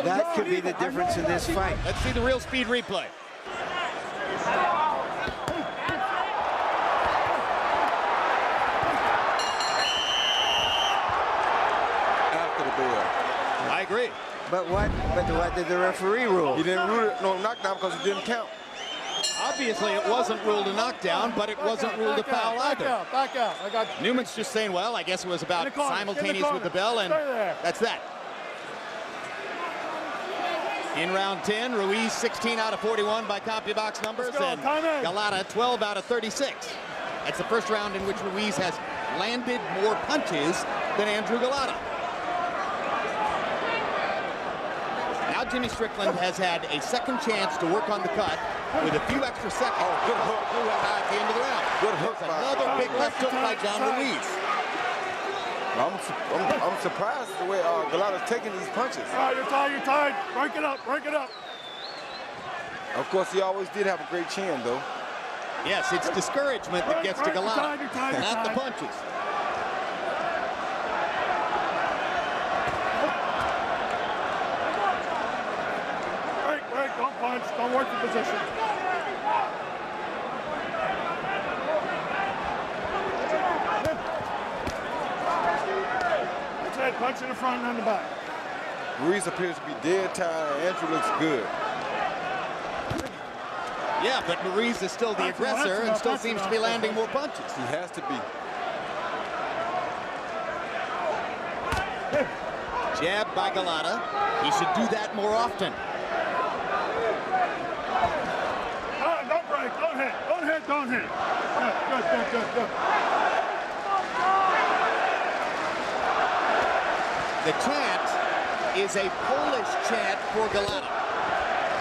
That could be the difference in this fight. Let's see the real speed replay. After the bell. I agree. But what did the referee rule? He didn't rule it no knockdown because it didn't count. Obviously, it wasn't ruled a knockdown, but it wasn't ruled a foul either. Back out. I got you. Newman's just saying, well, I guess it was about simultaneous with the bell, and that's that. In round 10, Ruiz 16 out of 41 by CompuBox numbers, and Golota 12 out of 36. That's the first round in which Ruiz has landed more punches than Andrew Golota. Now Jimmy Strickland has had a second chance to work on the cut with a few extra seconds. Oh, good hook. At the end of the round. Good hook. Another big left hook by John Ruiz. I'm surprised the way Golota taking these punches. All right, you're tied, you're tied. Break it up, break it up. Of course, he always did have a great chin, though. Yes, it's discouragement that gets to Golota, not the punches. Break, don't punch, don't work the position. That's it, punch in the front and in the back. Ruiz appears to be dead tired, and Andrew looks good. Yeah, but Ruiz is still the aggressor and still seems to be landing more punches. He has to be. Jab by Golota. He should do that more often. Don't break, don't hit, don't hit, don't hit. Good. The chant is a Polish chant for Golota.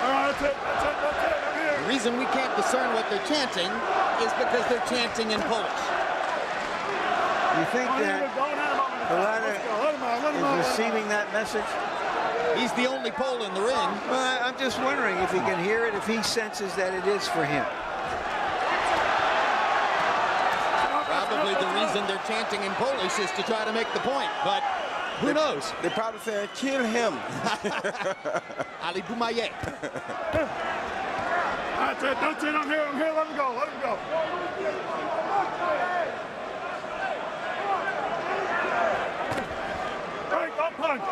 All right, that's it. I'm here. The reason we can't discern what they're chanting is because they're chanting in Polish. You think that Golota is receiving that message? He's the only Pole in the ring. Well, I'm just wondering if he can hear it, if he senses that it is for him. Probably the reason they're chanting in Polish is to try to make the point, but who knows? They're probably saying, kill him. Ali Bumaye. That's it, I'm here, let him go. Break, don't punch.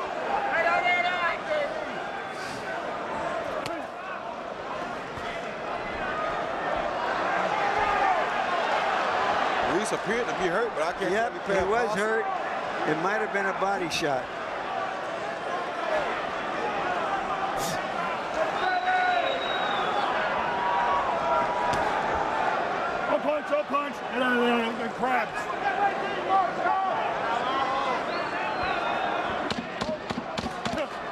Ruiz appeared to be hurt, but I can't tell if he was hurt. It might have been a body shot. Don't punch. Get out of there, crabs.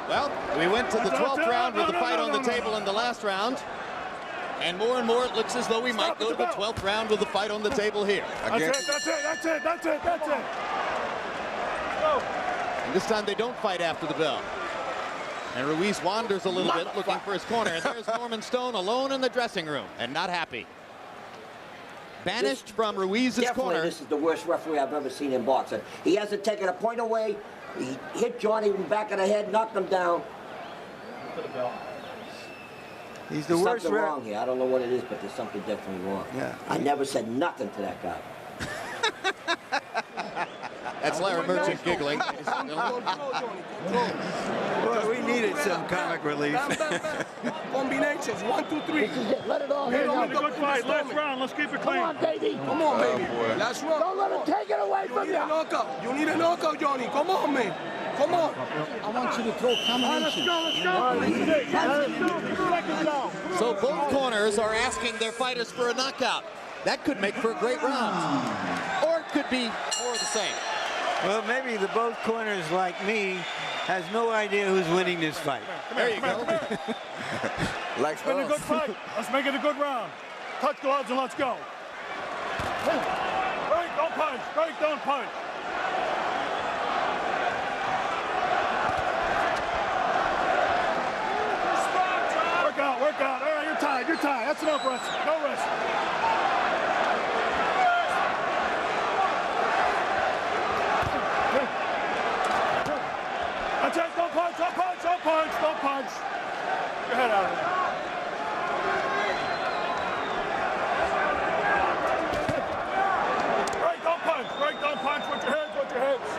Well, we went to the 12th round with the fight on the table in the last round. And more it looks as though we might go to the 12th round with the fight on the table here. That's it. And this time they don't fight after the bell. And Ruiz wanders a little bit looking for his corner. And there's Norman Stone alone in the dressing room and not happy. Banished from Ruiz's corner. This is the worst referee I've ever seen in boxing. He hasn't taken a point away. He hit Johnny in the back of the head, knocked him down. He's the worst something wrong here. I don't know what it is, but there's something definitely wrong. Yeah. I never said nothing to that guy. That's Larry Merchant giggling. Well, we needed some comic relief. Combinations, 1, 2, 3. Let it all hit. It's a good fight. Last round. Let's keep it clean. Come on, baby. Last round. Don't let him take it away from you. You need a knockout, Johnny. Come on, man. Come on. I want you to throw combinations. Let's go. So both corners are asking their fighters for a knockout. That could make for a great round. Or it could be more of the same. Well, maybe the both corners, like me, has no idea who's winning this fight. There you go. Like It's been a good fight. Let's make it a good round. Touch gloves and let's go. Break, don't punch. Break, don't punch. Work out. All right, you're tied. That's enough rest. No rest. That's it. Don't punch. Get your head out of there. Break, don't punch. With your heads.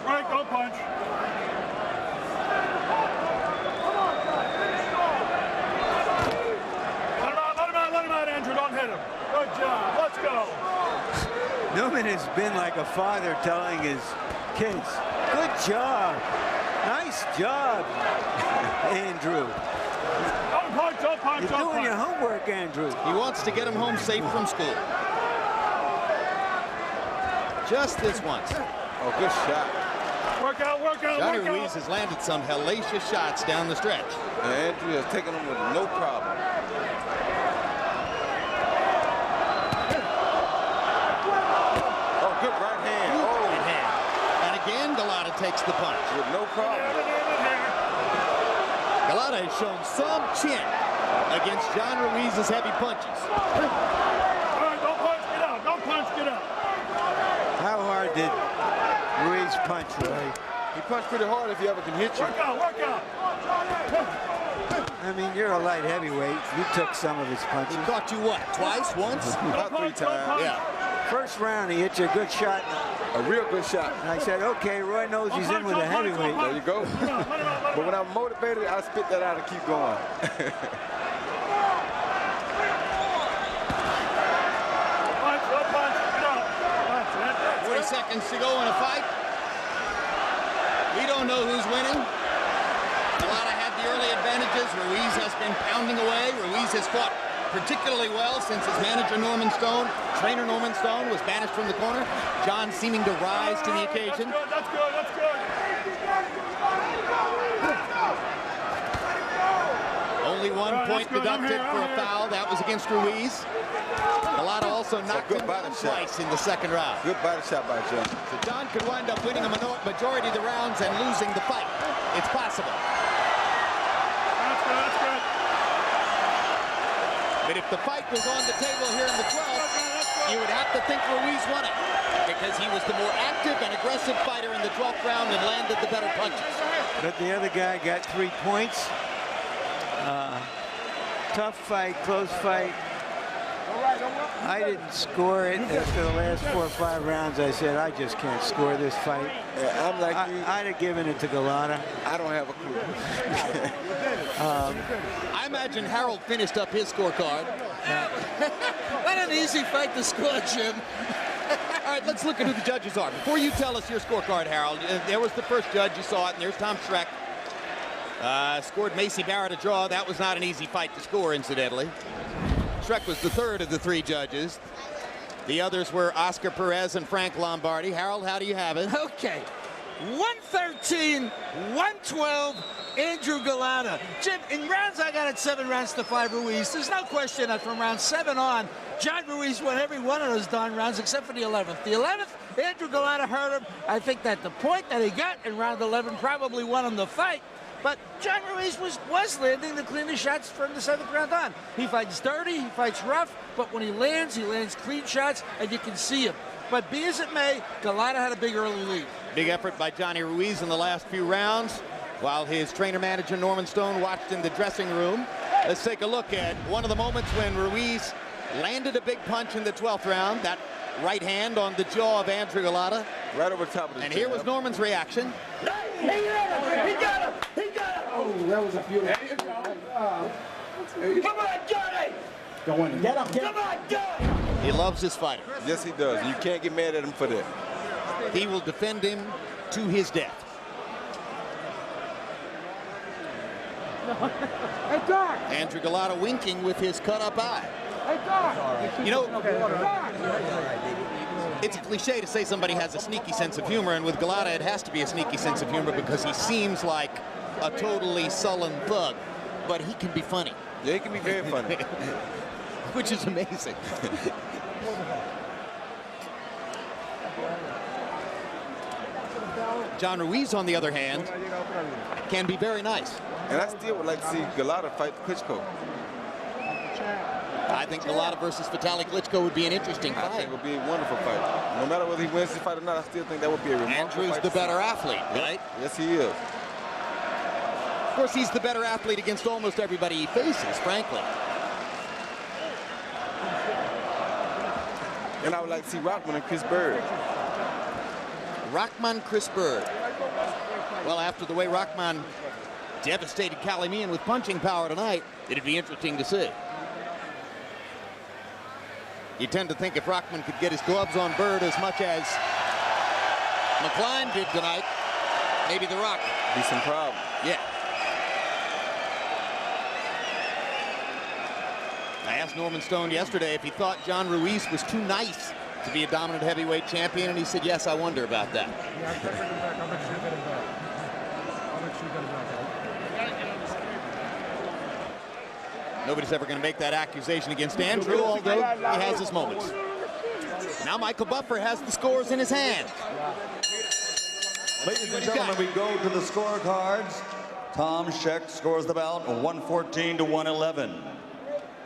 Break, don't punch. Let him out, Andrew. Don't hit him. Good job. Let's go. Neumann has been like a father telling his kids, good job. Nice job, Andrew. Don't punch. You're doing your homework, Andrew. He wants to get him home safe from school. Just this once. Oh, good shot. Work out, work out, Johnny work out. Ruiz has landed some hellacious shots down the stretch. And Andrew has taken them with no problem. Oh, good right hand. Oh, Right hand. And again, Golota takes the punch. with no problem. Golota has shown some chin against John Ruiz's heavy punches. All right, don't punch, get out. Don't punch, get out. How hard did Ruiz punch, Roy? He punched pretty hard if he ever can hit you. Work out, work out. I mean, you're a light heavyweight. You took some of his punches. He caught you what, twice, once? About 3 times. Yeah. First round, he hit you a good shot. A real good shot. And I said, okay, Roy knows he's in with a heavyweight. There you go. But when I'm motivated, I spit that out and keep going. Punch, no punch, get out. That's it. 40 seconds to go in a fight. We don't know who's winning. Golota had the early advantages. Ruiz has been pounding away. Ruiz has fought particularly well since his manager, trainer Norman Stone, was banished from the corner. John seeming to rise to the occasion. That's good, that's good. Only 1 point deducted for a foul. That was against Ruiz. Golota also knocked him down twice in the second round. Good body shot by John. So John could wind up winning a majority of the rounds and losing the fight. It's possible. That's good, that's good. But if the fight was on the table here in the 12th, you would have to think Ruiz won it because he was the more active and aggressive fighter in the 12th round and landed the better punches. But the other guy got 3 points. Tough fight, close fight. I didn't score it after the last 4 or 5 rounds. I said, I just can't score this fight. Yeah, I'm like you. I'd have given it to Golota. I don't have a clue. I imagine Harold finished up his scorecard. What an easy fight to score, Jim. All right, let's look at who the judges are. Before you tell us your scorecard, Harold, there was the first judge. You saw it, and there's Tom Schreck. Scored Macy Barrett a draw. That was not an easy fight to score, incidentally. Schreck was the third of the 3 judges. The others were Oscar Perez and Frank Lombardi. Harold, how do you have it? Okay. 113, 112, Andrew Golota. Jim, in rounds, I got it 7 rounds to 5 Ruiz. There's no question that from round 7 on, John Ruiz won every one of those darn rounds except for the 11th. The 11th, Andrew Golota hurt him. I think that the point that he got in round 11 probably won him the fight. But John Ruiz was landing the cleanest shots from the 7th round on. He fights dirty, he fights rough, but when he lands clean shots, and you can see him. But be as it may, Golota had a big early lead. Big effort by Johnny Ruiz in the last few rounds, while his trainer-manager Norman Stone watched in the dressing room. Let's take a look at one of the moments when Ruiz landed a big punch in the 12th round. That right hand on the jaw of Andrew Golota. Right over top of the And here was Norman's reaction. He got him! He got him! He got him! Oh, that was a beautiful. Come on, Johnny! Go in. Get him! Come on, Johnny! He loves his fighter. Yes, he does. You can't get mad at him for that. He will defend him to his death. Hey, Doc! Andrew Golota winking with his cut-up eye. Hey, Doc! You know, Doc! it's a cliche to say somebody has a sneaky sense of humor, and with Golota it has to be a sneaky sense of humor because he seems like a totally sullen thug, but he can be funny. Yeah, he can be very funny. Which is amazing. John Ruiz, on the other hand, can be very nice. And I still would like to see Golota fight Klitschko. I think Golota versus Vitaly Klitschko would be an interesting I fight. think it would be a wonderful fight. No matter whether he wins this fight or not, I still think that would be a remarkable Andrew's fight the to see. better athlete, right? Yes, he is. Of course, he's the better athlete against almost everybody he faces, frankly. And I would like to see Rockman and Chris Bird. Rahman, Chris Bird. Well, after the way Rahman devastated Kalimian with punching power tonight, it'd be interesting to see. You tend to think if Rahman could get his gloves on Bird as much as McCline did tonight, maybe The Rock. Be some problem. Yeah. I asked Norman Stone yesterday if he thought John Ruiz was too nice to be a dominant heavyweight champion? And he said, yes, I wonder about that. Nobody's ever going to make that accusation against Andrew, although he has his moments. Now Michael Buffer has the scores in his hand. Ladies and gentlemen, we go to the scorecards. Tom Schreck scores the bout 114 to 111.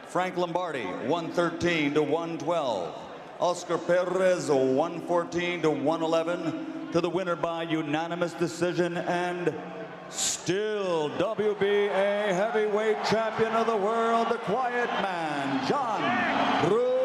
Frank Lombardi 113 to 112. Oscar Perez 114 to 111 to the winner by unanimous decision and still WBA heavyweight champion of the world, the quiet man, John Ruiz.